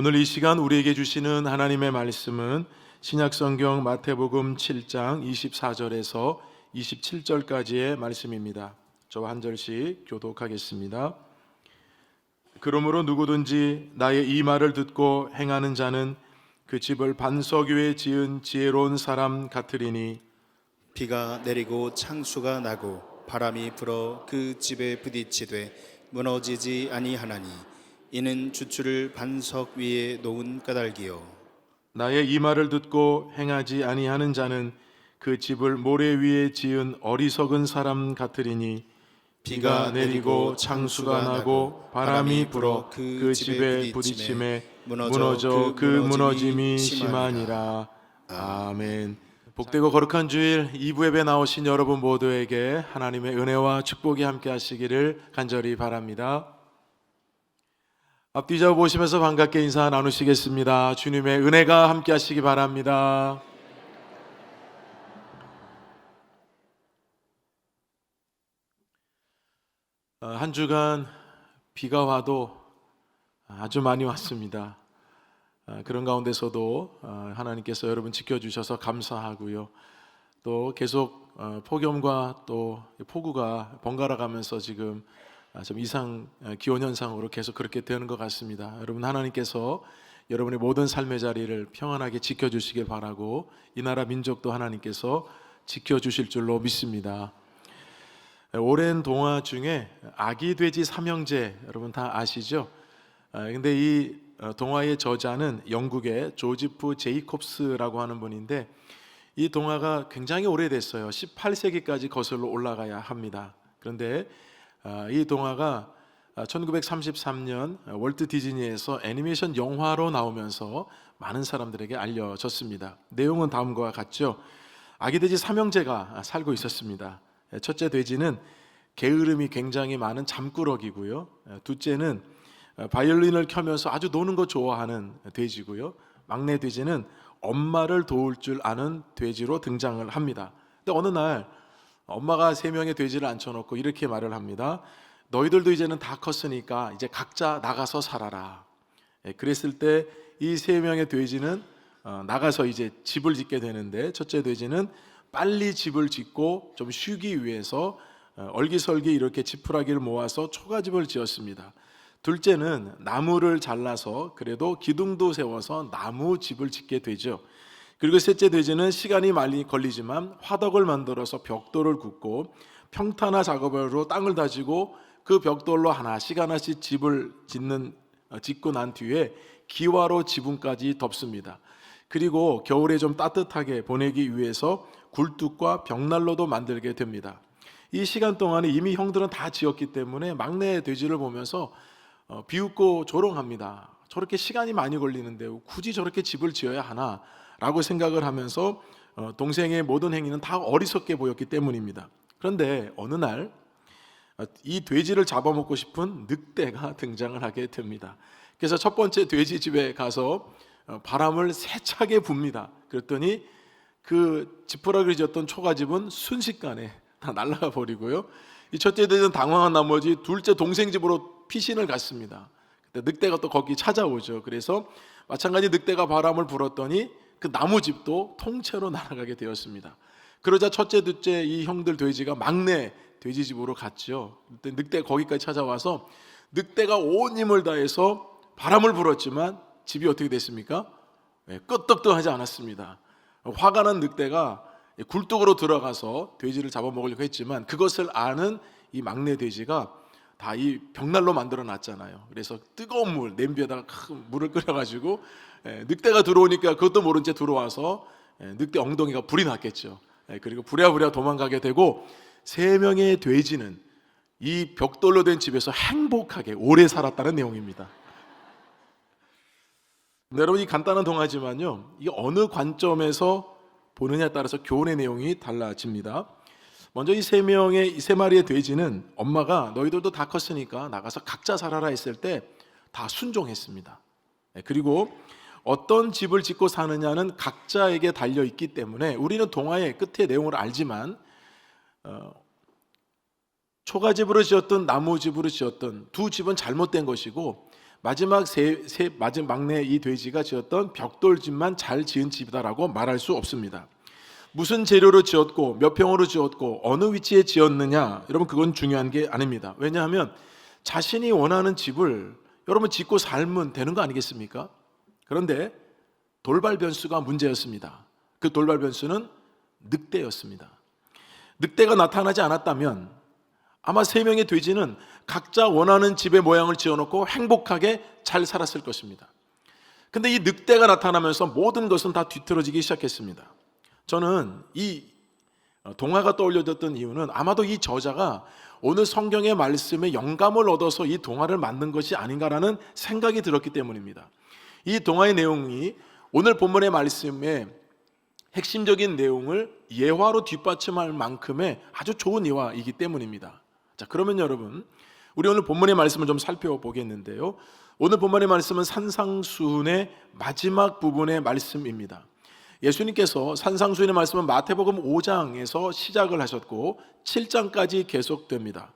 오늘 이 시간 우리에게 주시는 하나님의 말씀은 신약성경 마태복음 7장 24절에서 27절까지의 말씀입니다. 저와 한 절씩 교독하겠습니다. 그러므로 누구든지 나의 이 말을 듣고 행하는 자는 그 집을 반석 위에 지은 지혜로운 사람 같으리니 비가 내리고 창수가 나고 바람이 불어 그 집에 부딪히되 무너지지 아니하나니 이는 주추를 반석 위에 놓은 까닭이요. 나의 이 말을 듣고 행하지 아니하는 자는 그 집을 모래 위에 지은 어리석은 사람 같으리니 비가 내리고 창수가 나고 바람이 불어 그 집에 부딪힘에 무너져 그 무너짐이 심하니라. 아멘. 복되고 거룩한 주일 2부 예배 나오신 여러분 모두에게 하나님의 은혜와 축복이 함께 하시기를 간절히 바랍니다. 앞뒤 좌우 보시면서 반갑게 인사 나누시겠습니다. 주님의 은혜가 함께 하시기 바랍니다. 한 주간 비가 와도 아주 많이 왔습니다. 그런 가운데서도 하나님께서 여러분 지켜주셔서 감사하고요. 또 계속 폭염과 또 폭우가 번갈아 가면서 지금 좀 이상 기온 현상으로 계속 그렇게 되는 것 같습니다. 여러분, 하나님께서 여러분의 모든 삶의 자리를 평안하게 지켜주시길 바라고 이 나라 민족도 하나님께서 지켜주실 줄로 믿습니다. 오랜 동화 중에 아기 돼지 삼형제, 여러분 다 아시죠? 근데 이 동화의 저자는 영국의 조지프 제이콥스라고 하는 분인데 이 동화가 굉장히 오래됐어요. 18세기까지 거슬러 올라가야 합니다. 그런데 이 동화가 1933년 월트 디즈니에서 애니메이션 영화로 나오면서 많은 사람들에게 알려졌습니다. 내용은 다음과 같죠. 아기 돼지 삼형제가 살고 있었습니다. 첫째 돼지는 게으름이 굉장히 많은 잠꾸러기고요. 둘째는 바이올린을 켜면서 아주 노는 거 좋아하는 돼지고요. 막내 돼지는 엄마를 도울 줄 아는 돼지로 등장을 합니다. 근데 어느 날 엄마가 3명의 돼지를 앉혀놓고 이렇게 말을 합니다. 너희들도 이제는 다 컸으니까 이제 각자 나가서 살아라. 그랬을 때 이 3명의 돼지는 나가서 이제 집을 짓게 되는데, 첫째 돼지는 빨리 집을 짓고 좀 쉬기 위해서 얼기설기 이렇게 지푸라기를 모아서 초가집을 지었습니다. 둘째는 나무를 잘라서 그래도 기둥도 세워서 나무 집을 짓게 되죠. 그리고 셋째 돼지는 시간이 많이 걸리지만 화덕을 만들어서 벽돌을 굽고 평탄화 작업으로 땅을 다지고 그 벽돌로 하나씩 집을 짓고 난 뒤에 기와로 지붕까지 덮습니다. 그리고 겨울에 좀 따뜻하게 보내기 위해서 굴뚝과 벽난로도 만들게 됩니다. 이 시간 동안에 이미 형들은 다 지었기 때문에 막내 돼지를 보면서 비웃고 조롱합니다. 저렇게 시간이 많이 걸리는데 굳이 저렇게 집을 지어야 하나? 라고 생각을 하면서 동생의 모든 행위는 다 어리석게 보였기 때문입니다. 그런데 어느 날 이 돼지를 잡아먹고 싶은 늑대가 등장을 하게 됩니다. 그래서 첫 번째 돼지 집에 가서 바람을 세차게 붑니다. 그랬더니 그 지푸라기를 지었던 초가집은 순식간에 다 날아가 버리고요. 이 첫째 돼지는 당황한 나머지 둘째 동생 집으로 피신을 갔습니다. 그때 늑대가 또 거기 찾아오죠. 그래서 마찬가지 늑대가 바람을 불었더니 그 나무집도 통째로 날아가게 되었습니다. 그러자 첫째, 둘째 이 형들 돼지가 막내 돼지 집으로 갔죠. 그때 늑대 거기까지 찾아와서 늑대가 온 힘을 다해서 바람을 불었지만 집이 어떻게 됐습니까? 끄떡도 하지 않았습니다. 화가 난 늑대가 굴뚝으로 들어가서 돼지를 잡아먹으려고 했지만 그것을 아는 이 막내 돼지가 다 이 벽난로 만들어 놨잖아요. 그래서 뜨거운 물, 냄비에다가 큰 물을 끓여가지고 늑대가 들어오니까 그것도 모른 채 들어와서 늑대 엉덩이가 불이 났겠죠. 그리고 부랴부랴 도망가게 되고 3명의 돼지는 이 벽돌로 된 집에서 행복하게 오래 살았다는 내용입니다. 여러분, 이 간단한 동화지만요, 이게 어느 관점에서 보느냐에 따라서 교훈의 내용이 달라집니다. 먼저 이 3마리의 돼지는 엄마가 너희들도 다 컸으니까 나가서 각자 살아라 했을 때 다 순종했습니다. 그리고 어떤 집을 짓고 사느냐는 각자에게 달려있기 때문에 우리는 동화의 끝의 내용을 알지만 초가집으로 지었든 나무집으로 지었든 두 집은 잘못된 것이고 마지막 막내 이 돼지가 지었던 벽돌집만 잘 지은 집이다라고 말할 수 없습니다. 무슨 재료로 지었고 몇 평으로 지었고 어느 위치에 지었느냐, 여러분 그건 중요한 게 아닙니다. 왜냐하면 자신이 원하는 집을 여러분 짓고 살면 되는 거 아니겠습니까? 그런데 돌발 변수가 문제였습니다. 그 돌발 변수는 늑대였습니다. 늑대가 나타나지 않았다면 아마 3명의 돼지는 각자 원하는 집의 모양을 지어놓고 행복하게 잘 살았을 것입니다. 근데 이 늑대가 나타나면서 모든 것은 다 뒤틀어지기 시작했습니다. 저는 이 동화가 떠올려졌던 이유는 아마도 이 저자가 오늘 성경의 말씀에 영감을 얻어서 이 동화를 만든 것이 아닌가라는 생각이 들었기 때문입니다. 이 동화의 내용이 오늘 본문의 말씀에 핵심적인 내용을 예화로 뒷받침할 만큼의 아주 좋은 예화이기 때문입니다. 자, 그러면 여러분, 우리 오늘 본문의 말씀을 좀 살펴보겠는데요. 오늘 본문의 말씀은 산상수훈의 마지막 부분의 말씀입니다. 예수님께서 산상수훈의 말씀은 마태복음 5장에서 시작을 하셨고 7장까지 계속됩니다.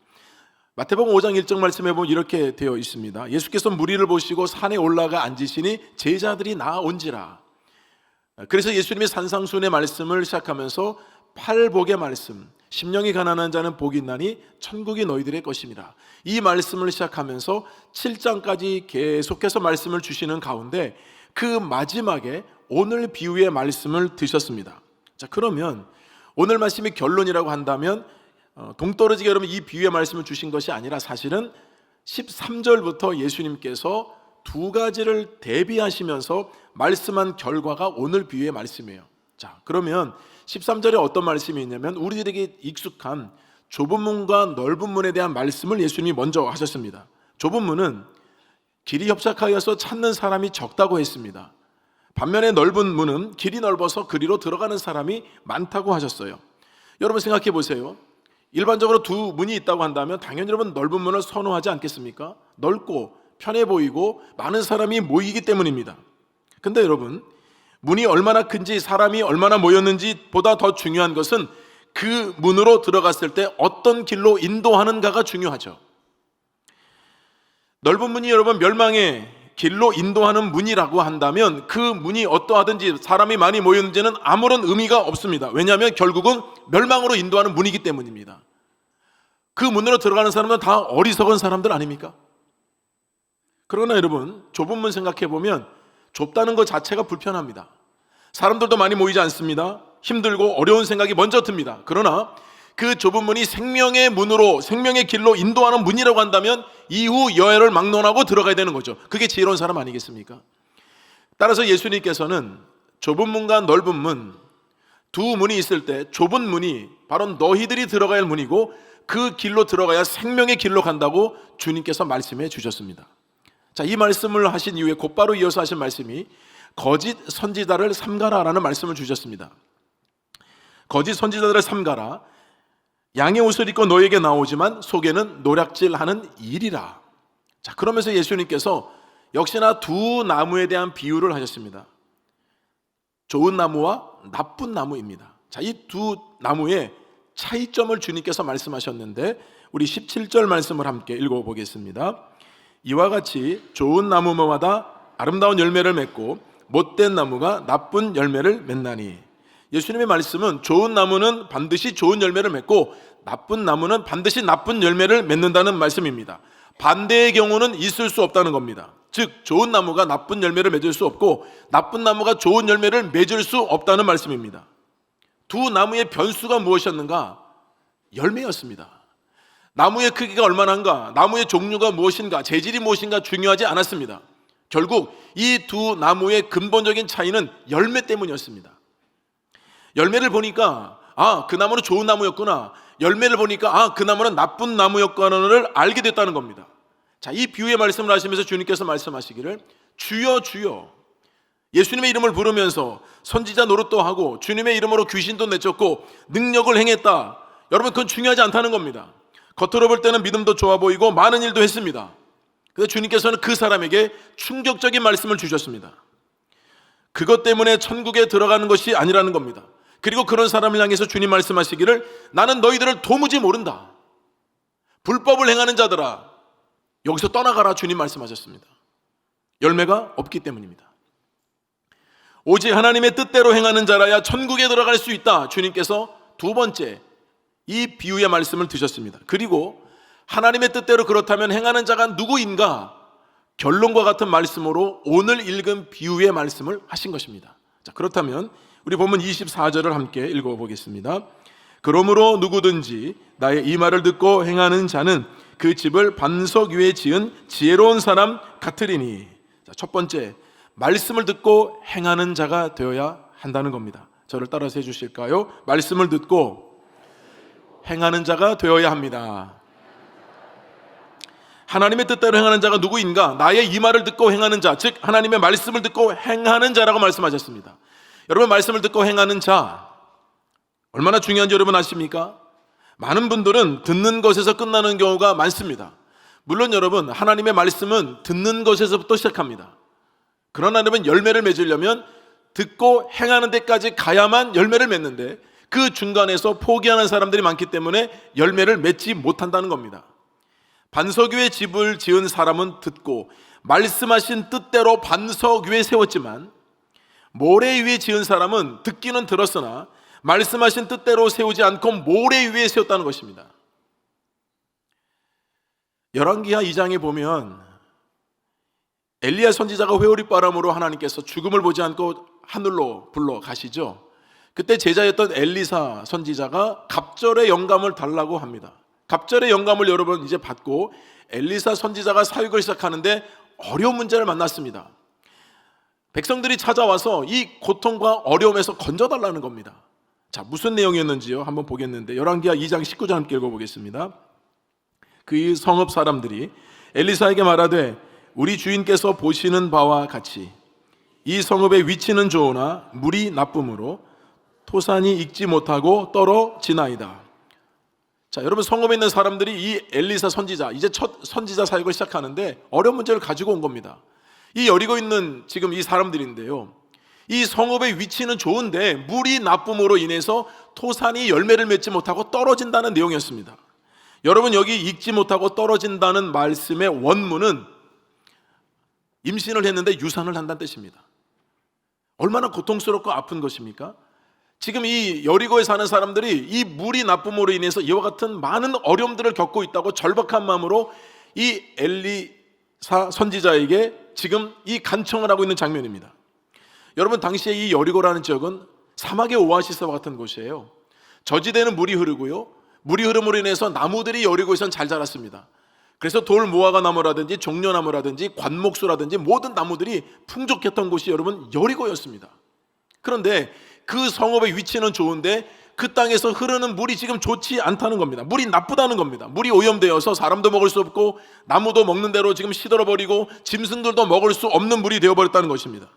마태복음 5장 1절 말씀에 보면 이렇게 되어 있습니다. 예수께서 무리를 보시고 산에 올라가 앉으시니 제자들이 나온지라. 그래서 예수님이 산상수훈의 말씀을 시작하면서 팔복의 말씀, 심령이 가난한 자는 복이 있나니 천국이 너희들의 것입니다. 이 말씀을 시작하면서 7장까지 계속해서 말씀을 주시는 가운데 그 마지막에 오늘 비유의 말씀을 드셨습니다. 자, 그러면 오늘 말씀이 결론이라고 한다면 동떨어지게 여러분 이 비유의 말씀을 주신 것이 아니라 사실은 13절부터 예수님께서 두 가지를 대비하시면서 말씀한 결과가 오늘 비유의 말씀이에요. 자, 그러면 13절에 어떤 말씀이 있냐면 우리들에게 익숙한 좁은 문과 넓은 문에 대한 말씀을 예수님이 먼저 하셨습니다. 좁은 문은 길이 협착하여서 찾는 사람이 적다고 했습니다. 반면에 넓은 문은 길이 넓어서 그리로 들어가는 사람이 많다고 하셨어요. 여러분 생각해 보세요. 일반적으로 두 문이 있다고 한다면 당연히 여러분 넓은 문을 선호하지 않겠습니까? 넓고 편해 보이고 많은 사람이 모이기 때문입니다. 근데 여러분, 문이 얼마나 큰지 사람이 얼마나 모였는지 보다 더 중요한 것은 그 문으로 들어갔을 때 어떤 길로 인도하는가가 중요하죠. 넓은 문이 여러분 멸망의 길로 인도하는 문이라고 한다면 그 문이 어떠하든지 사람이 많이 모였는지는 아무런 의미가 없습니다. 왜냐하면 결국은 멸망으로 인도하는 문이기 때문입니다. 그 문으로 들어가는 사람은 다 어리석은 사람들 아닙니까? 그러나 여러분, 좁은 문 생각해 보면 좁다는 것 자체가 불편합니다. 사람들도 많이 모이지 않습니다. 힘들고 어려운 생각이 먼저 듭니다. 그러나 그 좁은 문이 생명의 문으로, 생명의 길로 인도하는 문이라고 한다면 이후 여해를 막론하고 들어가야 되는 거죠. 그게 지혜로운 사람 아니겠습니까? 따라서 예수님께서는 좁은 문과 넓은 문, 두 문이 있을 때 좁은 문이 바로 너희들이 들어가야 할 문이고 그 길로 들어가야 생명의 길로 간다고 주님께서 말씀해 주셨습니다. 자, 이 말씀을 하신 이후에 곧바로 이어서 하신 말씀이 거짓 선지자를 삼가라라는 말씀을 주셨습니다. 거짓 선지자들을 삼가라. 양의 옷을 입고 너에게 나오지만 속에는 노략질하는 일이라. 자, 그러면서 예수님께서 역시나 두 나무에 대한 비유를 하셨습니다. 좋은 나무와 나쁜 나무입니다. 자, 이 두 나무의 차이점을 주님께서 말씀하셨는데 우리 17절 말씀을 함께 읽어보겠습니다. 이와 같이 좋은 나무마다 아름다운 열매를 맺고 못된 나무가 나쁜 열매를 맺나니. 예수님의 말씀은 좋은 나무는 반드시 좋은 열매를 맺고 나쁜 나무는 반드시 나쁜 열매를 맺는다는 말씀입니다. 반대의 경우는 있을 수 없다는 겁니다. 즉 좋은 나무가 나쁜 열매를 맺을 수 없고 나쁜 나무가 좋은 열매를 맺을 수 없다는 말씀입니다. 두 나무의 변수가 무엇이었는가? 열매였습니다. 나무의 크기가 얼마나인가, 나무의 종류가 무엇인가, 재질이 무엇인가 중요하지 않았습니다. 결국 이 두 나무의 근본적인 차이는 열매 때문이었습니다. 열매를 보니까 아, 그 나무는 좋은 나무였구나, 열매를 보니까 아, 그 나무는 나쁜 나무였구나를 알게 됐다는 겁니다. 자, 이 비유의 말씀을 하시면서 주님께서 말씀하시기를 주여 주여, 예수님의 이름을 부르면서 선지자 노릇도 하고 주님의 이름으로 귀신도 내쫓고 능력을 행했다. 여러분, 그건 중요하지 않다는 겁니다. 겉으로 볼 때는 믿음도 좋아 보이고 많은 일도 했습니다. 그래서 주님께서는 그 사람에게 충격적인 말씀을 주셨습니다. 그것 때문에 천국에 들어가는 것이 아니라는 겁니다. 그리고 그런 사람을 향해서 주님 말씀하시기를 나는 너희들을 도무지 모른다. 불법을 행하는 자들아, 여기서 떠나가라. 주님 말씀하셨습니다. 열매가 없기 때문입니다. 오직 하나님의 뜻대로 행하는 자라야 천국에 들어갈 수 있다. 주님께서 두 번째 이 비유의 말씀을 드셨습니다. 그리고 하나님의 뜻대로 그렇다면 행하는 자가 누구인가? 결론과 같은 말씀으로 오늘 읽은 비유의 말씀을 하신 것입니다. 자, 그렇다면 우리 본문 24절을 함께 읽어보겠습니다. 그러므로 누구든지 나의 이 말을 듣고 행하는 자는 그 집을 반석 위에 지은 지혜로운 사람 같으리니. 자, 첫 번째, 말씀을 듣고 행하는 자가 되어야 한다는 겁니다. 저를 따라서 해주실까요? 말씀을 듣고 행하는 자가 되어야 합니다. 하나님의 뜻대로 행하는 자가 누구인가? 나의 이 말을 듣고 행하는 자, 즉 하나님의 말씀을 듣고 행하는 자라고 말씀하셨습니다. 여러분, 말씀을 듣고 행하는 자 얼마나 중요한지 여러분 아십니까? 많은 분들은 듣는 것에서 끝나는 경우가 많습니다. 물론 여러분, 하나님의 말씀은 듣는 것에서부터 시작합니다. 그러나 여러분, 열매를 맺으려면 듣고 행하는 데까지 가야만 열매를 맺는데 그 중간에서 포기하는 사람들이 많기 때문에 열매를 맺지 못한다는 겁니다. 반석 위에 집을 지은 사람은 듣고 말씀하신 뜻대로 반석 위에 세웠지만, 모래 위에 지은 사람은 듣기는 들었으나 말씀하신 뜻대로 세우지 않고 모래 위에 세웠다는 것입니다. 열왕기하 2장에 보면 엘리야 선지자가 회오리바람으로 하나님께서 죽음을 보지 않고 하늘로 불러 가시죠. 그때 제자였던 엘리사 선지자가 갑절의 영감을 달라고 합니다. 갑절의 영감을 여러분 이제 받고 엘리사 선지자가 사역을 시작하는데 어려운 문제를 만났습니다. 백성들이 찾아와서 이 고통과 어려움에서 건져달라는 겁니다. 자, 무슨 내용이었는지요? 한번 보겠는데 열왕기하 2장 19절 함께 읽어보겠습니다. 그 성읍 사람들이 엘리사에게 말하되 우리 주인께서 보시는 바와 같이 이 성읍의 위치는 좋으나 물이 나쁨으로 토산이 익지 못하고 떨어지나이다. 자, 여러분, 성읍에 있는 사람들이 이 엘리사 선지자, 이제 첫 선지자 사역을 시작하는데 어려운 문제를 가지고 온 겁니다. 이 여리고 있는 지금 이 사람들인데요, 이 성읍의 위치는 좋은데 물이 나쁨으로 인해서 토산이 열매를 맺지 못하고 떨어진다는 내용이었습니다. 여러분, 여기 익지 못하고 떨어진다는 말씀의 원문은 임신을 했는데 유산을 한다는 뜻입니다. 얼마나 고통스럽고 아픈 것입니까? 지금 이 여리고에 사는 사람들이 이 물이 나쁨으로 인해서 이와 같은 많은 어려움들을 겪고 있다고 절박한 마음으로 이 엘리사 선지자에게 지금 이 간청을 하고 있는 장면입니다. 여러분, 당시에 이 여리고라는 지역은 사막의 오아시스와 같은 곳이에요. 저지대는 물이 흐르고요, 물이 흐름으로 인해서 나무들이 여리고에선 잘 자랐습니다. 그래서 돌무화과 나무라든지 종려나무라든지 관목수라든지 모든 나무들이 풍족했던 곳이 여러분 여리고였습니다. 그런데 그 성읍의 위치는 좋은데 그 땅에서 흐르는 물이 지금 좋지 않다는 겁니다. 물이 나쁘다는 겁니다. 물이 오염되어서 사람도 먹을 수 없고 나무도 먹는 대로 지금 시들어버리고 짐승들도 먹을 수 없는 물이 되어버렸다는 것입니다.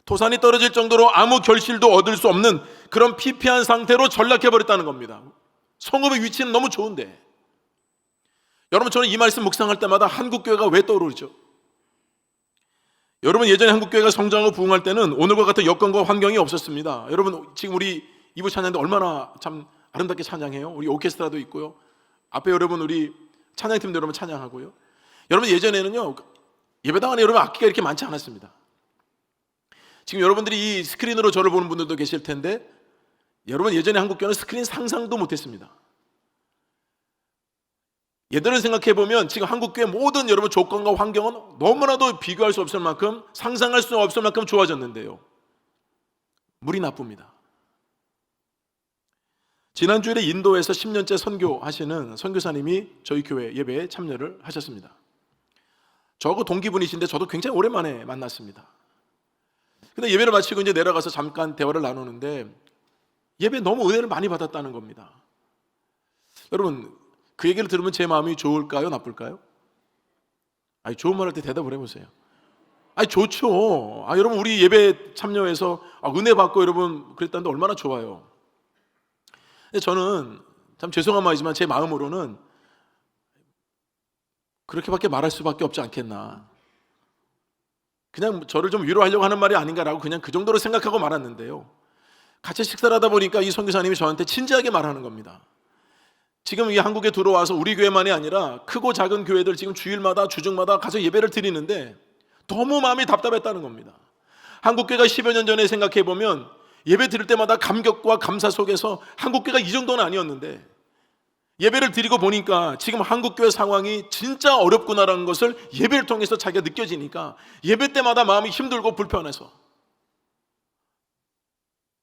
토산이 떨어질 정도로 아무 결실도 얻을 수 없는 그런 피폐한 상태로 전락해버렸다는 겁니다. 성읍의 위치는 너무 좋은데. 여러분, 저는 이 말씀 묵상할 때마다 한국교회가 왜 떠오르죠? 여러분, 예전에 한국교회가 성장하고 부흥할 때는 오늘과 같은 여건과 환경이 없었습니다. 여러분, 지금 우리 2부 찬양인데 얼마나 참 아름답게 찬양해요. 우리 오케스트라도 있고요, 앞에 여러분 우리 찬양팀도 여러분 찬양하고요. 여러분, 예전에는요 예배당 안에 여러분 악기가 이렇게 많지 않았습니다. 지금 여러분들이 이 스크린으로 저를 보는 분들도 계실 텐데, 여러분, 예전에 한국교회는 스크린 상상도 못했습니다. 예전을 생각해보면 지금 한국교회 모든 여러분 조건과 환경은 너무나도 비교할 수 없을 만큼, 상상할 수 없을 만큼 좋아졌는데요, 물이 나쁩니다. 지난주에 인도에서 10년째 선교하시는 선교사님이 저희 교회 예배에 참여를 하셨습니다. 저하고 동기분이신데 저도 굉장히 오랜만에 만났습니다. 근데 예배를 마치고 이제 내려가서 잠깐 대화를 나누는데 예배 너무 은혜를 많이 받았다는 겁니다. 여러분, 그 얘기를 들으면 제 마음이 좋을까요, 나쁠까요? 아니, 좋은 말 할 때 대답을 해보세요. 아니, 좋죠. 여러분, 우리 예배 참여해서 은혜 받고 여러분 그랬다는데 얼마나 좋아요. 근데 저는 참 죄송한 말이지만 제 마음으로는 그렇게밖에 말할 수밖에 없지 않겠나, 그냥 저를 좀 위로하려고 하는 말이 아닌가라고 그냥 그 정도로 생각하고 말았는데요, 같이 식사를 하다 보니까 이 선교사님이 저한테 진지하게 말하는 겁니다. 지금 이 한국에 들어와서 우리 교회만이 아니라 크고 작은 교회들 지금 주일마다 주중마다 가서 예배를 드리는데 너무 마음이 답답했다는 겁니다. 한국교회가 10여 년 전에 생각해 보면 예배 드릴 때마다 감격과 감사 속에서 한국교회가 이 정도는 아니었는데, 예배를 드리고 보니까 지금 한국교회 상황이 진짜 어렵구나라는 것을 예배를 통해서 자기가 느껴지니까 예배 때마다 마음이 힘들고 불편해서,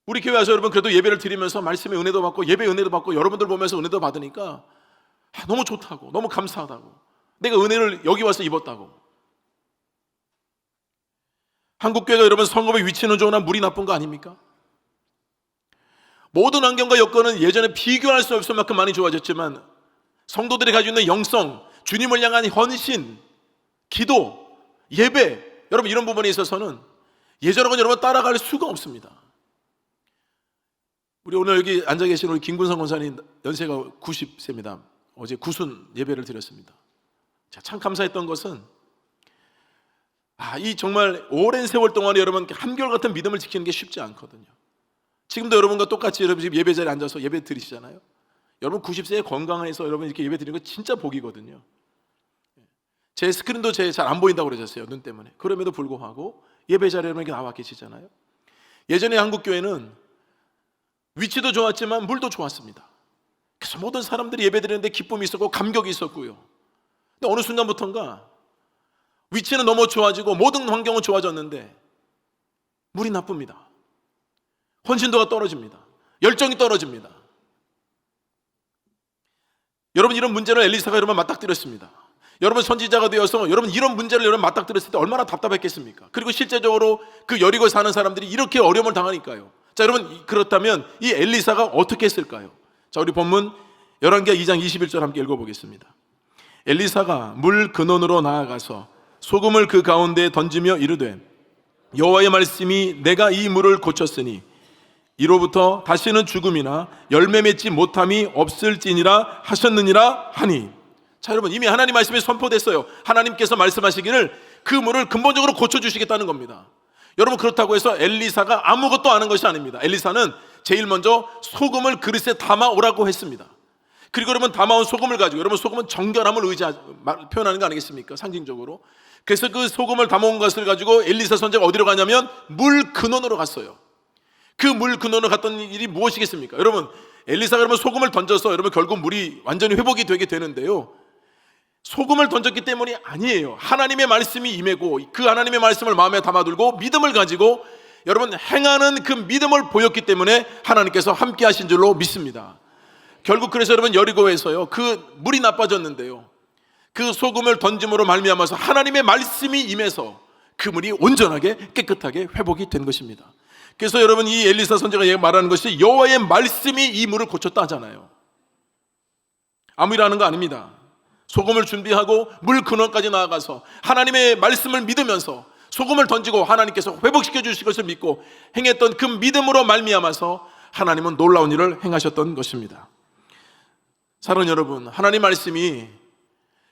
우리 교회 와서 여러분 그래도 예배를 드리면서 말씀의 은혜도 받고 예배 은혜도 받고 여러분들 보면서 은혜도 받으니까 너무 좋다고, 너무 감사하다고, 내가 은혜를 여기 와서 입었다고. 한국교회가 여러분 성급의 위치는 좋으나 물이 나쁜 거 아닙니까? 모든 환경과 여건은 예전에 비교할 수 없을 만큼 많이 좋아졌지만 성도들이 가지고 있는 영성, 주님을 향한 헌신, 기도, 예배, 여러분 이런 부분에 있어서는 예전하고는 여러분 따라갈 수가 없습니다. 우리 오늘 여기 앉아 계신 우리 김군성 권사님 연세가 90세입니다. 어제 구순 예배를 드렸습니다. 참 감사했던 것은 이 정말 오랜 세월 동안에 여러분 한결같은 믿음을 지키는 게 쉽지 않거든요. 지금도 여러분과 똑같이 여러분 지금 예배 자리에 앉아서 예배 드리시잖아요. 여러분 90세에 건강해서 여러분 이렇게 예배 드리는 거 진짜 복이거든요. 제 스크린도 잘 안 보인다고 그러셨어요, 눈 때문에. 그럼에도 불구하고 예배 자리에 여러분 이렇게 나와 계시잖아요. 예전에 한국교회는 위치도 좋았지만 물도 좋았습니다. 그래서 모든 사람들이 예배 드리는데 기쁨이 있었고 감격이 있었고요. 근데 어느 순간부터인가 위치는 너무 좋아지고 모든 환경은 좋아졌는데 물이 나쁩니다. 헌신도가 떨어집니다. 열정이 떨어집니다. 여러분 이런 문제를 엘리사가 여러분 맞닥뜨렸습니다. 여러분 선지자가 되어서 여러분 이런 문제를 여러분 맞닥뜨렸을 때 얼마나 답답했겠습니까? 그리고 실제적으로 그 여리고 사는 사람들이 이렇게 어려움을 당하니까요. 자, 여러분 그렇다면 이 엘리사가 어떻게 했을까요? 자, 우리 본문 열왕기하 2장 21절 함께 읽어보겠습니다. 엘리사가 물 근원으로 나아가서 소금을 그 가운데에 던지며 이르되 여호와의 말씀이 내가 이 물을 고쳤으니 이로부터 다시는 죽음이나 열매 맺지 못함이 없을지니라 하셨느니라 하니. 자, 여러분 이미 하나님 말씀이 선포됐어요. 하나님께서 말씀하시기를 그 물을 근본적으로 고쳐주시겠다는 겁니다. 여러분 그렇다고 해서 엘리사가 아무것도 아는 것이 아닙니다. 엘리사는 제일 먼저 소금을 그릇에 담아오라고 했습니다. 그리고 여러분 담아온 소금을 가지고, 여러분 소금은 정결함을 표현하는 거 아니겠습니까? 상징적으로. 그래서 그 소금을 담아온 것을 가지고 엘리사 선지자가 어디로 가냐면 물 근원으로 갔어요. 그 물 근원으로 갔던 일이 무엇이겠습니까? 여러분 엘리사가 여러분 소금을 던져서 여러분 결국 물이 완전히 회복이 되게 되는데요, 소금을 던졌기 때문이 아니에요. 하나님의 말씀이 임하고 그 하나님의 말씀을 마음에 담아들고 믿음을 가지고 여러분 행하는 그 믿음을 보였기 때문에 하나님께서 함께 하신 줄로 믿습니다. 결국 그래서 여러분 여리고에서요 그 물이 나빠졌는데요, 그 소금을 던짐으로 말미암아서 하나님의 말씀이 임해서 그 물이 온전하게 깨끗하게 회복이 된 것입니다. 그래서 여러분 이 엘리사 선지자가 말하는 것이 여호와의 말씀이 이 물을 고쳤다 하잖아요. 아무 일 하는 거 아닙니다. 소금을 준비하고 물 근원까지 나아가서 하나님의 말씀을 믿으면서 소금을 던지고 하나님께서 회복시켜 주실 것을 믿고 행했던 그 믿음으로 말미암아서 하나님은 놀라운 일을 행하셨던 것입니다. 사랑하는 여러분, 하나님 말씀이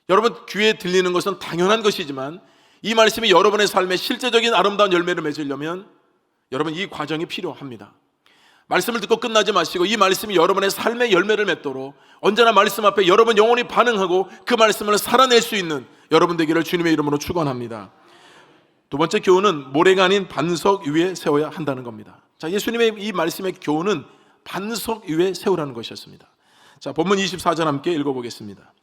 여러분 귀에 들리는 것은 당연한 것이지만 이 말씀이 여러분의 삶에 실제적인 아름다운 열매를 맺으려면 여러분 이 과정이 필요합니다. 말씀을 듣고 끝나지 마시고 이 말씀이 여러분의 삶의 열매를 맺도록 언제나 말씀 앞에 여러분 영혼이 반응하고 그 말씀을 살아낼 수 있는 여러분 되기를 주님의 이름으로 축원합니다. 두 번째 교훈은 모래가 아닌 반석 위에 세워야 한다는 겁니다. 자, 예수님의 이 말씀의 교훈은 반석 위에 세우라는 것이었습니다. 자, 본문 24절 함께 읽어보겠습니다.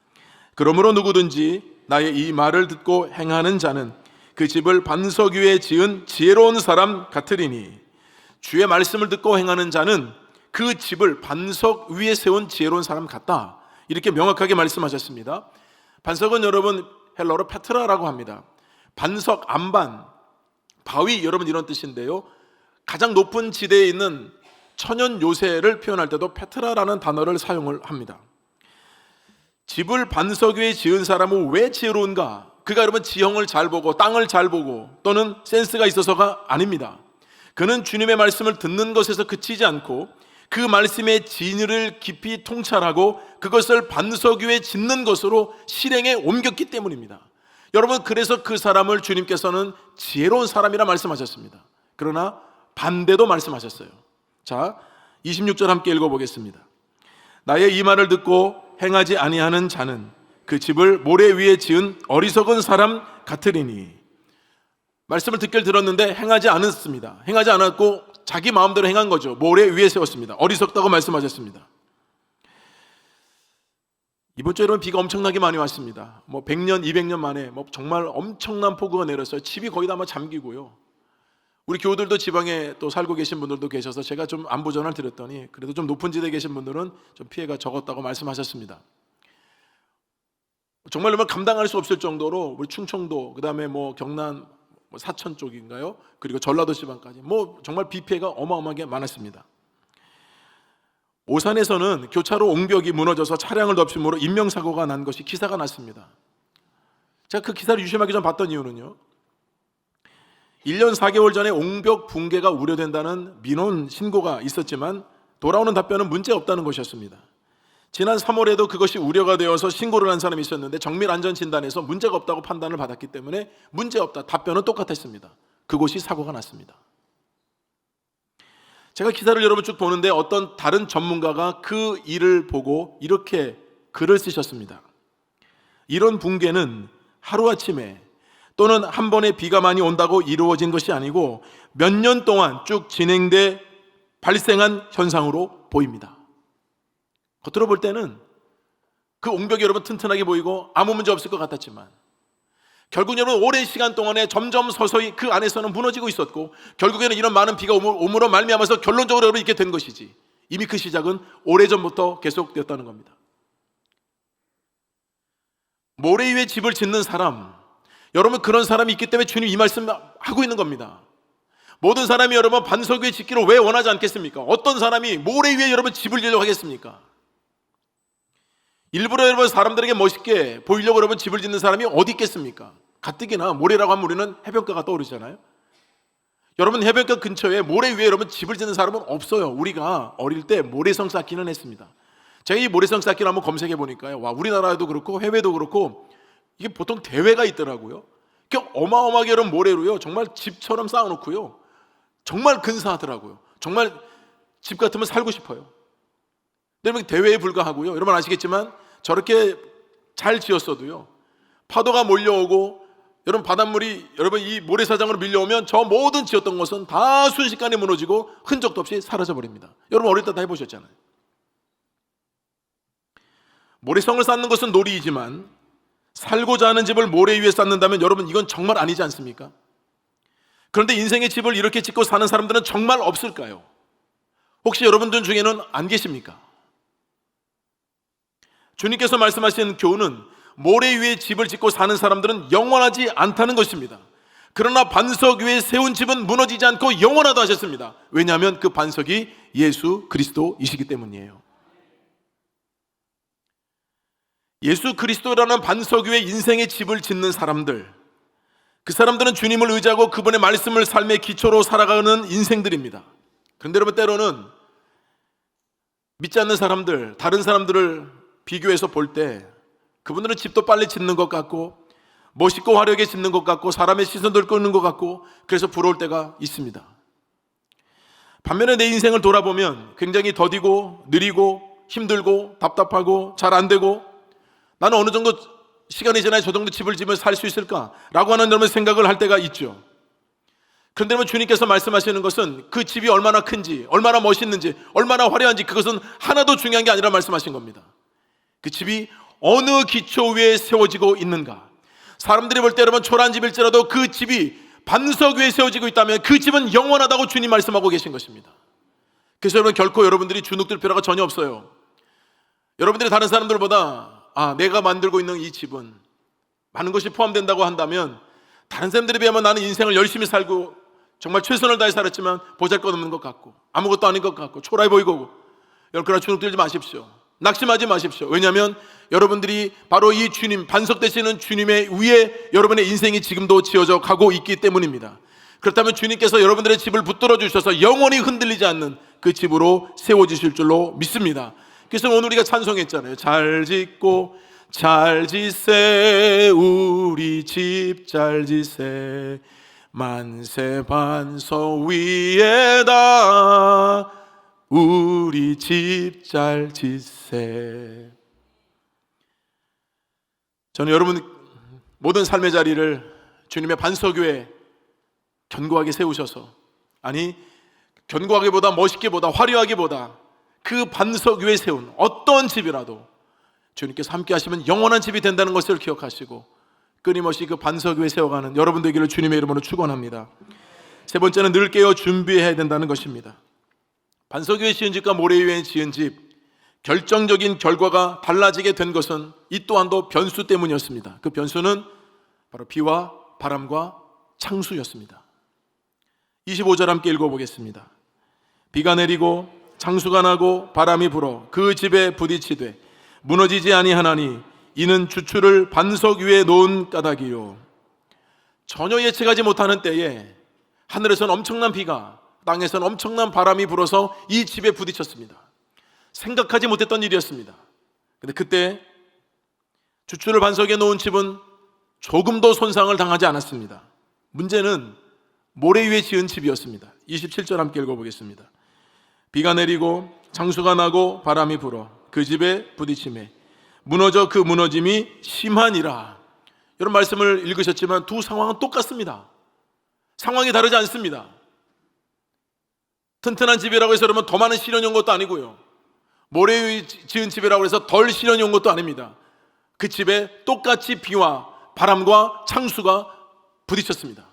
그러므로 누구든지 나의 이 말을 듣고 행하는 자는 그 집을 반석 위에 지은 지혜로운 사람 같으리니. 주의 말씀을 듣고 행하는 자는 그 집을 반석 위에 세운 지혜로운 사람 같다, 이렇게 명확하게 말씀하셨습니다. 반석은 여러분 헬라어로 페트라라고 합니다. 반석, 안반, 바위, 여러분 이런 뜻인데요, 가장 높은 지대에 있는 천연 요새를 표현할 때도 페트라라는 단어를 사용을 합니다. 집을 반석 위에 지은 사람은 왜 지혜로운가? 그가 여러분 지형을 잘 보고 땅을 잘 보고 또는 센스가 있어서가 아닙니다. 그는 주님의 말씀을 듣는 것에서 그치지 않고 그 말씀의 진리를 깊이 통찰하고 그것을 반석 위에 짓는 것으로 실행에 옮겼기 때문입니다. 여러분 그래서 그 사람을 주님께서는 지혜로운 사람이라 말씀하셨습니다. 그러나 반대도 말씀하셨어요. 자, 26절 함께 읽어보겠습니다. 나의 이 말을 듣고 행하지 아니하는 자는 그 집을 모래 위에 지은 어리석은 사람 같으리니. 말씀을 듣길 들었는데 행하지 않았습니다. 행하지 않았고 자기 마음대로 행한 거죠. 모래 위에 세웠습니다. 어리석다고 말씀하셨습니다. 이번 주에 여러분 비가 엄청나게 많이 왔습니다. 100년, 200년 만에 정말 엄청난 폭우가 내렸어요. 집이 거의 다 잠기고요. 우리 교우들도 지방에 또 살고 계신 분들도 계셔서 제가 좀 안부 전화를 드렸더니 그래도 좀 높은 지대에 계신 분들은 좀 피해가 적었다고 말씀하셨습니다. 정말 여러분 감당할 수 없을 정도로 우리 충청도, 그다음에 경남 사천 쪽인가요? 그리고 전라도 지방까지 정말 비 피해가 어마어마하게 많았습니다. 오산에서는 교차로 옹벽이 무너져서 차량을 덮침으로 인명사고가 난 것이 기사가 났습니다. 제가 그 기사를 유심하게 좀 봤던 이유는요, 1년 4개월 전에 옹벽 붕괴가 우려된다는 민원 신고가 있었지만 돌아오는 답변은 문제 없다는 것이었습니다. 지난 3월에도 그것이 우려가 되어서 신고를 한 사람이 있었는데 정밀안전진단에서 문제가 없다고 판단을 받았기 때문에 문제 없다, 답변은 똑같았습니다. 그곳이 사고가 났습니다. 제가 기사를 여러분 쭉 보는데 어떤 다른 전문가가 그 일을 보고 이렇게 글을 쓰셨습니다. 이런 붕괴는 하루아침에 또는 한 번에 비가 많이 온다고 이루어진 것이 아니고 몇 년 동안 쭉 진행돼 발생한 현상으로 보입니다. 겉으로 볼 때는 그 옹벽이 여러분 튼튼하게 보이고 아무 문제 없을 것 같았지만 결국 여러분 오랜 시간 동안에 점점 서서히 그 안에서는 무너지고 있었고 결국에는 이런 많은 비가 오므로 말미암아서 결론적으로 여러분 이렇게 된 것이지 이미 그 시작은 오래전부터 계속되었다는 겁니다. 모래 위에 집을 짓는 사람, 여러분 그런 사람이 있기 때문에 주님 이 말씀 하고 있는 겁니다. 모든 사람이 여러분 반석 위에 짓기를 왜 원하지 않겠습니까? 어떤 사람이 모래 위에 여러분 집을 지으려고 하겠습니까? 일부러 여러분 사람들에게 멋있게 보이려고 여러분 집을 짓는 사람이 어디 있겠습니까? 가뜩이나 모래라고 하면 우리는 해변가가 떠오르잖아요. 여러분 해변가 근처에 모래 위에 여러분 집을 짓는 사람은 없어요. 우리가 어릴 때 모래성 쌓기는 했습니다. 제가 이 모래성 쌓기를 한번 검색해 보니까요, 와, 우리나라에도 그렇고 해외도 그렇고 이게 보통 대회가 있더라고요. 이렇게 어마어마하게 여러분 모래로요 정말 집처럼 쌓아놓고요 정말 근사하더라고요. 정말 집 같으면 살고 싶어요. 여러분 대회에 불과하고요, 여러분 아시겠지만 저렇게 잘 지었어도요 파도가 몰려오고 여러분 바닷물이 여러분 이 모래사장으로 밀려오면 저 모든 지었던 것은 다 순식간에 무너지고 흔적도 없이 사라져 버립니다. 여러분 어릴 때 다 해보셨잖아요. 모래성을 쌓는 것은 놀이이지만 살고자 하는 집을 모래 위에 쌓는다면 여러분 이건 정말 아니지 않습니까? 그런데 인생의 집을 이렇게 짓고 사는 사람들은 정말 없을까요? 혹시 여러분들 중에는 안 계십니까? 주님께서 말씀하신 교훈은 모래 위에 집을 짓고 사는 사람들은 영원하지 않다는 것입니다. 그러나 반석 위에 세운 집은 무너지지 않고 영원하다 하셨습니다. 왜냐하면 그 반석이 예수 그리스도이시기 때문이에요. 예수 그리스도라는 반석 위에 인생의 집을 짓는 사람들, 그 사람들은 주님을 의지하고 그분의 말씀을 삶의 기초로 살아가는 인생들입니다. 그런데 여러분 때로는 믿지 않는 사람들, 다른 사람들을 비교해서 볼 때 그분들은 집도 빨리 짓는 것 같고 멋있고 화려하게 짓는 것 같고 사람의 시선을 끄는 것 같고 그래서 부러울 때가 있습니다. 반면에 내 인생을 돌아보면 굉장히 더디고 느리고 힘들고 답답하고 잘 안 되고 나는 어느 정도 시간이 지나야 저 정도 집을 지으면 살 수 있을까라고 하는 여러분 생각을 할 때가 있죠. 그런데 여러분 주님께서 말씀하시는 것은 그 집이 얼마나 큰지, 얼마나 멋있는지, 얼마나 화려한지 그것은 하나도 중요한 게 아니라 말씀하신 겁니다. 그 집이 어느 기초 위에 세워지고 있는가. 사람들이 볼 때 여러분 초라한 집일지라도 그 집이 반석 위에 세워지고 있다면 그 집은 영원하다고 주님 말씀하고 계신 것입니다. 그래서 여러분 결코 여러분들이 주눅들 필요가 전혀 없어요. 여러분들이 다른 사람들보다 내가 만들고 있는 이 집은 많은 것이 포함된다고 한다면 다른 사람들에 비하면 나는 인생을 열심히 살고 정말 최선을 다해 살았지만 보잘것없는 것 같고 아무것도 아닌 것 같고 초라해 보이고, 여러분 그러나 주눅들지 마십시오. 낙심하지 마십시오. 왜냐하면 여러분들이 바로 이 주님, 반석 되시는 주님의 위에 여러분의 인생이 지금도 지어져 가고 있기 때문입니다. 그렇다면 주님께서 여러분들의 집을 붙들어 주셔서 영원히 흔들리지 않는 그 집으로 세워지실 줄로 믿습니다. 그래서 오늘 우리가 찬송했잖아요. 잘 짓고 잘 지세 우리 집 잘 지세 만세 반석 위에다 우리 집 잘 지세. 저는 여러분 모든 삶의 자리를 주님의 반석 위에 견고하게 세우셔서, 아니 견고하게보다 멋있게보다 화려하게보다 그 반석 위에 세운 어떤 집이라도 주님께서 함께 하시면 영원한 집이 된다는 것을 기억하시고 끊임없이 그 반석 위에 세워가는 여러분 되기를 주님의 이름으로 축원합니다. 세 번째는 늘 깨어 준비해야 된다는 것입니다. 반석 위에 지은 집과 모래 위에 지은 집, 결정적인 결과가 달라지게 된 것은 이 또한도 변수 때문이었습니다. 그 변수는 바로 비와 바람과 창수였습니다. 25절 함께 읽어보겠습니다. 비가 내리고 창수가 나고 바람이 불어 그 집에 부딪히되 무너지지 아니하나니 이는 주추를 반석 위에 놓은 까닭이요. 전혀 예측하지 못하는 때에 하늘에서는 엄청난 비가, 땅에서는 엄청난 바람이 불어서 이 집에 부딪혔습니다. 생각하지 못했던 일이었습니다. 근데 그때 주추를 반석에 놓은 집은 조금도 손상을 당하지 않았습니다. 문제는 모래 위에 지은 집이었습니다. 27절 함께 읽어보겠습니다. 비가 내리고 창수가 나고 바람이 불어 그 집에 부딪히매 무너져 그 무너짐이 심하니라. 이런 말씀을 읽으셨지만 두 상황은 똑같습니다. 상황이 다르지 않습니다. 튼튼한 집이라고 해서 그러면 더 많은 실현이 온 것도 아니고요, 모래 위에 지은 집이라고 해서 덜 실현이 온 것도 아닙니다. 그 집에 똑같이 비와 바람과 창수가 부딪혔습니다.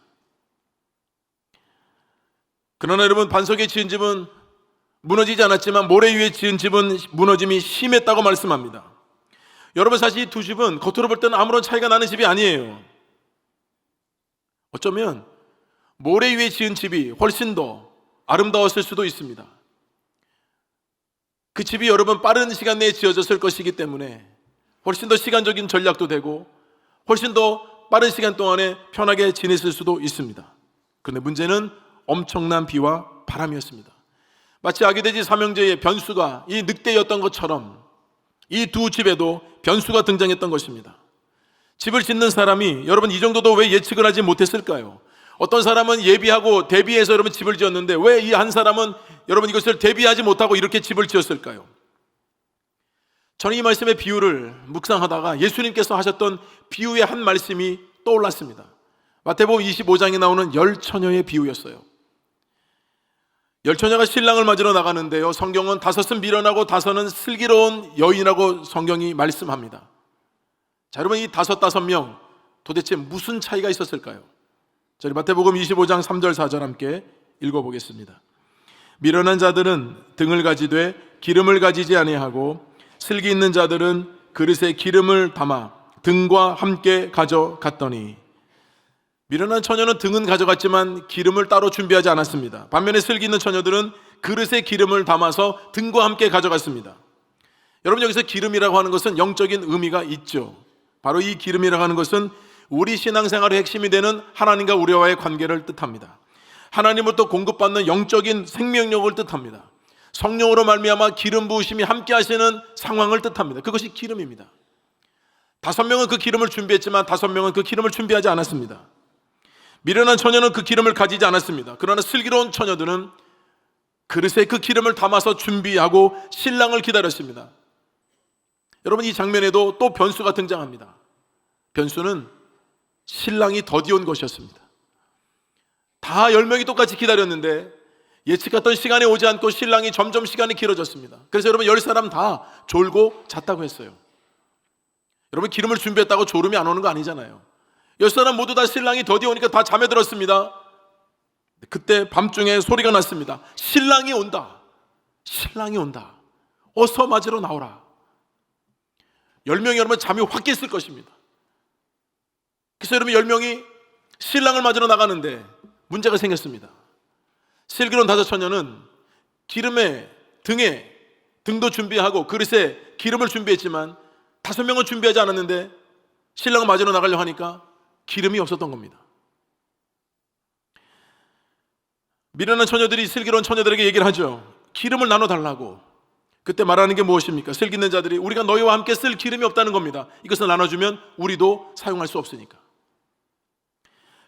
그러나 여러분, 반석에 지은 집은 무너지지 않았지만 모래 위에 지은 집은 무너짐이 심했다고 말씀합니다. 여러분, 사실 이 두 집은 겉으로 볼 때는 아무런 차이가 나는 집이 아니에요. 어쩌면 모래 위에 지은 집이 훨씬 더 아름다웠을 수도 있습니다. 그 집이 여러분 빠른 시간 내에 지어졌을 것이기 때문에 훨씬 더 시간적인 전략도 되고 훨씬 더 빠른 시간 동안에 편하게 지냈을 수도 있습니다. 그런데 문제는 엄청난 비와 바람이었습니다. 마치 아기돼지 삼형제의 변수가 이 늑대였던 것처럼 이 두 집에도 변수가 등장했던 것입니다. 집을 짓는 사람이 여러분 이 정도도 왜 예측을 하지 못했을까요? 어떤 사람은 예비하고 대비해서 여러분 집을 지었는데 왜 이 한 사람은 여러분 이것을 대비하지 못하고 이렇게 집을 지었을까요? 저는 이 말씀의 비유를 묵상하다가 예수님께서 하셨던 비유의 한 말씀이 떠올랐습니다. 마태복음 25장에 나오는 열 처녀의 비유였어요. 열 처녀가 신랑을 맞으러 나가는데요, 성경은 다섯은 미련하고 다섯은 슬기로운 여인이라고 성경이 말씀합니다. 자, 여러분, 이 다섯 명 도대체 무슨 차이가 있었을까요? 저희 마태복음 25장 3절 4절 함께 읽어보겠습니다. 미련한 자들은 등을 가지되 기름을 가지지 아니하고 슬기 있는 자들은 그릇에 기름을 담아 등과 함께 가져갔더니. 미련한 처녀는 등은 가져갔지만 기름을 따로 준비하지 않았습니다. 반면에 슬기 있는 처녀들은 그릇에 기름을 담아서 등과 함께 가져갔습니다. 여러분, 여기서 기름이라고 하는 것은 영적인 의미가 있죠. 바로 이 기름이라고 하는 것은 우리 신앙생활의 핵심이 되는 하나님과 우리와의 관계를 뜻합니다. 하나님으로부터 공급받는 영적인 생명력을 뜻합니다. 성령으로 말미암아 기름 부으심이 함께 하시는 상황을 뜻합니다. 그것이 기름입니다. 5명은 그 기름을 준비했지만 5명은 그 기름을 준비하지 않았습니다. 미련한 처녀는 그 기름을 가지지 않았습니다. 그러나 슬기로운 처녀들은 그릇에 그 기름을 담아서 준비하고 신랑을 기다렸습니다. 여러분, 이 장면에도 또 변수가 등장합니다. 변수는 신랑이 더디온 것이었습니다. 다 10명이 똑같이 기다렸는데 예측했던 시간에 오지 않고 신랑이 점점 시간이 길어졌습니다. 그래서 여러분 10사람 다 졸고 잤다고 했어요. 여러분, 기름을 준비했다고 졸음이 안 오는 거 아니잖아요. 10사람 모두 다 신랑이 더디 오니까 다 잠에 들었습니다. 그때 밤중에 소리가 났습니다. 신랑이 온다. 신랑이 온다. 어서 맞으러 나오라. 10명이 여러분 잠이 확 깼을 것입니다. 그래서 여러분 10명이 신랑을 맞으러 나가는데 문제가 생겼습니다. 슬기로운 5처녀는 기름에 등도 준비하고 그릇에 기름을 준비했지만 5명은 준비하지 않았는데 신랑을 맞으러 나가려고 하니까 기름이 없었던 겁니다. 미련한 처녀들이 슬기로운 처녀들에게 얘기를 하죠. 기름을 나눠달라고. 그때 말하는 게 무엇입니까? 슬기 있는 자들이 우리가 너희와 함께 쓸 기름이 없다는 겁니다. 이것을 나눠주면 우리도 사용할 수 없으니까.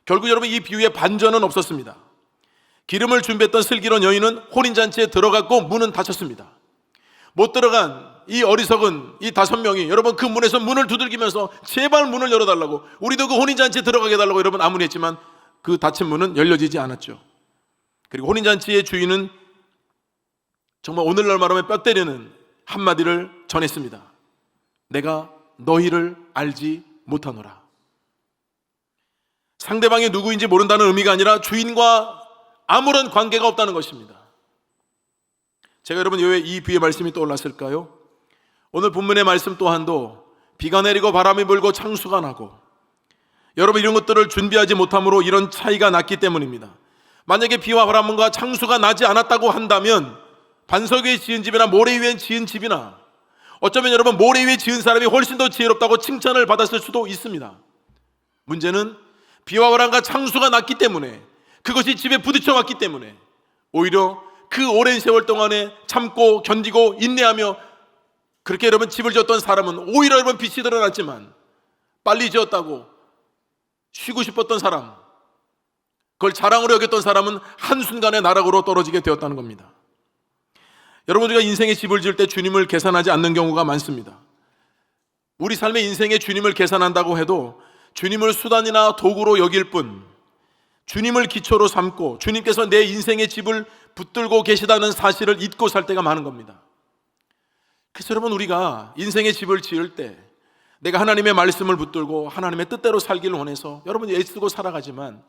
결국 여러분, 이 비유에 반전은 없었습니다. 기름을 준비했던 슬기로운 여인은 혼인잔치에 들어갔고 문은 닫혔습니다. 못 들어간 이 어리석은 이 5명이 여러분 그 문에서 문을 두들기면서 제발 문을 열어달라고, 우리도 그 혼인잔치에 들어가게 해달라고 여러분 아무리 했지만 그 닫힌 문은 열려지지 않았죠. 그리고 혼인잔치의 주인은 정말 오늘날 말하면 뼈 때리는 한마디를 전했습니다. 내가 너희를 알지 못하노라. 상대방이 누구인지 모른다는 의미가 아니라 주인과 아무런 관계가 없다는 것입니다. 제가 여러분 왜 이 비의 말씀이 떠올랐을까요? 오늘 본문의 말씀 또한도 비가 내리고 바람이 불고 창수가 나고, 여러분 이런 것들을 준비하지 못함으로 이런 차이가 났기 때문입니다. 만약에 비와 바람과 창수가 나지 않았다고 한다면 반석 위에 지은 집이나 모래 위에 지은 집이나, 어쩌면 여러분 모래 위에 지은 사람이 훨씬 더 지혜롭다고 칭찬을 받았을 수도 있습니다. 문제는 비와 바람과 창수가 났기 때문에, 그것이 집에 부딪혀 왔기 때문에 오히려 그 오랜 세월 동안에 참고 견디고 인내하며 그렇게 여러분 집을 지었던 사람은 오히려 여러분 빛이 드러났지만, 빨리 지었다고 쉬고 싶었던 사람, 그걸 자랑으로 여겼던 사람은 한순간에 나락으로 떨어지게 되었다는 겁니다. 여러분, 우리가 인생의 집을 지을 때 주님을 계산하지 않는 경우가 많습니다. 우리 삶의 인생에 주님을 계산한다고 해도 주님을 수단이나 도구로 여길 뿐, 주님을 기초로 삼고 주님께서 내 인생의 집을 붙들고 계시다는 사실을 잊고 살 때가 많은 겁니다. 그래서 여러분, 우리가 인생의 집을 지을 때 내가 하나님의 말씀을 붙들고 하나님의 뜻대로 살기를 원해서 여러분 애쓰고 살아가지만,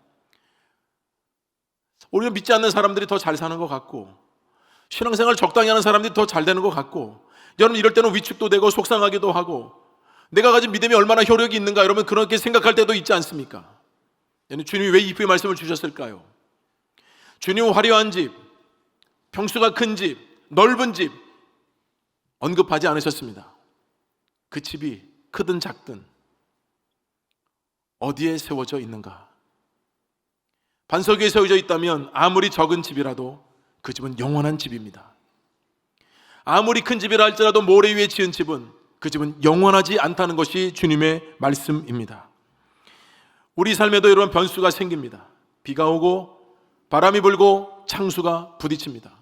오히려 믿지 않는 사람들이 더 잘 사는 것 같고, 신앙생활 적당히 하는 사람들이 더 잘 되는 것 같고, 여러분 이럴 때는 위축도 되고 속상하기도 하고, 내가 가진 믿음이 얼마나 효력이 있는가, 여러분 그렇게 생각할 때도 있지 않습니까? 주님이 왜 이 부의 말씀을 주셨을까요? 주님은 화려한 집, 평수가 큰 집, 넓은 집 언급하지 않으셨습니다. 그 집이 크든 작든 어디에 세워져 있는가? 반석 위에 세워져 있다면 아무리 적은 집이라도 그 집은 영원한 집입니다. 아무리 큰 집이라 할지라도 모래 위에 지은 집은 그 집은 영원하지 않다는 것이 주님의 말씀입니다. 우리 삶에도 여러분 변수가 생깁니다. 비가 오고 바람이 불고 창수가 부딪힙니다.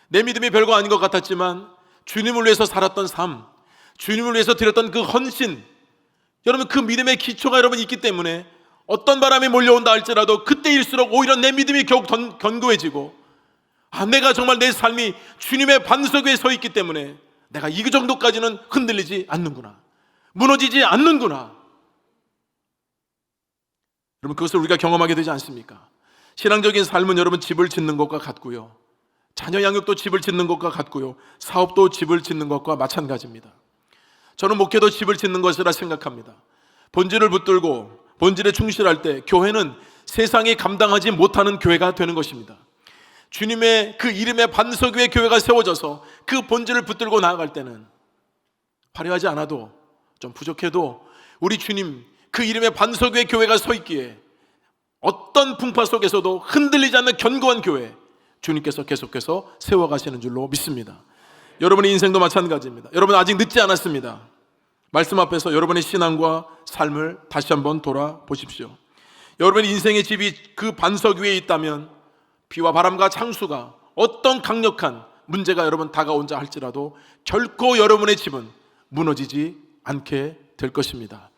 내 믿음이 별거 아닌 것 같았지만 주님을 위해서 살았던 삶, 주님을 위해서 드렸던 그 헌신, 여러분 그 믿음의 기초가 여러분 있기 때문에 어떤 바람이 몰려온다 할지라도 그때일수록 오히려 내 믿음이 더욱 견고해지고, 내가 정말 내 삶이 주님의 반석 위에 서 있기 때문에 내가 이 정도까지는 흔들리지 않는구나, 무너지지 않는구나. 여러분 그것을 우리가 경험하게 되지 않습니까? 신앙적인 삶은 여러분 집을 짓는 것과 같고요, 자녀 양육도 집을 짓는 것과 같고요, 사업도 집을 짓는 것과 마찬가지입니다. 저는 목회도 집을 짓는 것이라 생각합니다. 본질을 붙들고 본질에 충실할 때 교회는 세상이 감당하지 못하는 교회가 되는 것입니다. 주님의 그 이름의 반석 위에 교회가 세워져서 그 본질을 붙들고 나아갈 때는 화려하지 않아도 좀 부족해도 우리 주님 그 이름의 반석 위에 교회가 서 있기에 어떤 풍파 속에서도 흔들리지 않는 견고한 교회, 주님께서 계속해서 세워가시는 줄로 믿습니다. 여러분의 인생도 마찬가지입니다. 여러분 아직 늦지 않았습니다. 말씀 앞에서 여러분의 신앙과 삶을 다시 한번 돌아보십시오. 여러분의 인생의 집이 그 반석 위에 있다면 비와 바람과 창수가 어떤 강력한 문제가 여러분 다가온자 할지라도 결코 여러분의 집은 무너지지 않게 될 것입니다.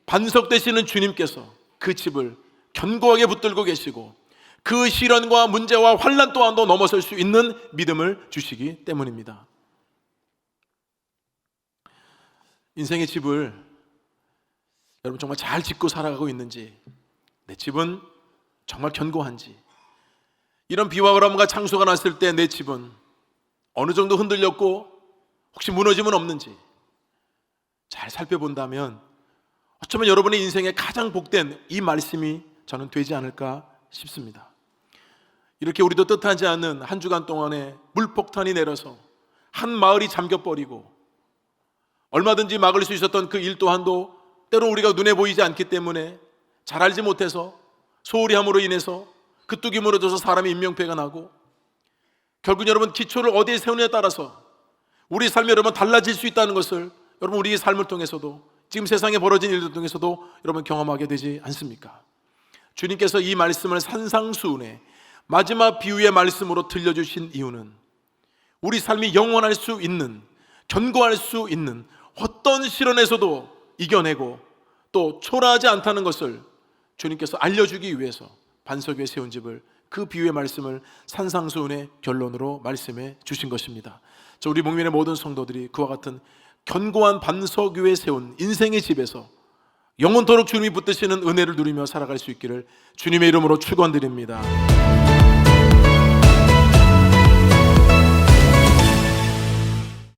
반석 되시는 주님께서 그 집을 견고하게 붙들고 계시고 그 시련과 문제와 환난 또한도 넘어설 수 있는 믿음을 주시기 때문입니다. 인생의 집을 여러분 정말 잘 짓고 살아가고 있는지, 내 집은 정말 견고한지, 이런 비와 바람과 창수가 났을 때 내 집은 어느 정도 흔들렸고 혹시 무너짐은 없는지 잘 살펴본다면 어쩌면 여러분의 인생에 가장 복된 이 말씀이 저는 되지 않을까 싶습니다. 이렇게 우리도 뜻하지 않는 한 주간 동안에 물폭탄이 내려서 한 마을이 잠겨버리고 얼마든지 막을 수 있었던 그 일 또한도 때로 우리가 눈에 보이지 않기 때문에 잘 알지 못해서 소홀히 함으로 인해서 그 뚝이 무너져서 사람의 인명피해가 나고, 결국 여러분 기초를 어디에 세우느냐에 따라서 우리 삶이 여러분 달라질 수 있다는 것을 여러분 우리의 삶을 통해서도 지금 세상에 벌어진 일들 통해서도 여러분 경험하게 되지 않습니까? 주님께서 이 말씀을 산상수훈의 마지막 비유의 말씀으로 들려주신 이유는 우리 삶이 영원할 수 있는, 견고할 수 있는 어떤 시련에서도 이겨내고 또 초라하지 않다는 것을 주님께서 알려주기 위해서 반석 위에 세운 집을, 그 비유의 말씀을 산상수훈의 결론으로 말씀해 주신 것입니다. 우리 목민의 모든 성도들이 그와 같은 견고한 반석 위에 세운 인생의 집에서 영원토록 주님이 붙드시는 은혜를 누리며 살아갈 수 있기를 주님의 이름으로 축원드립니다.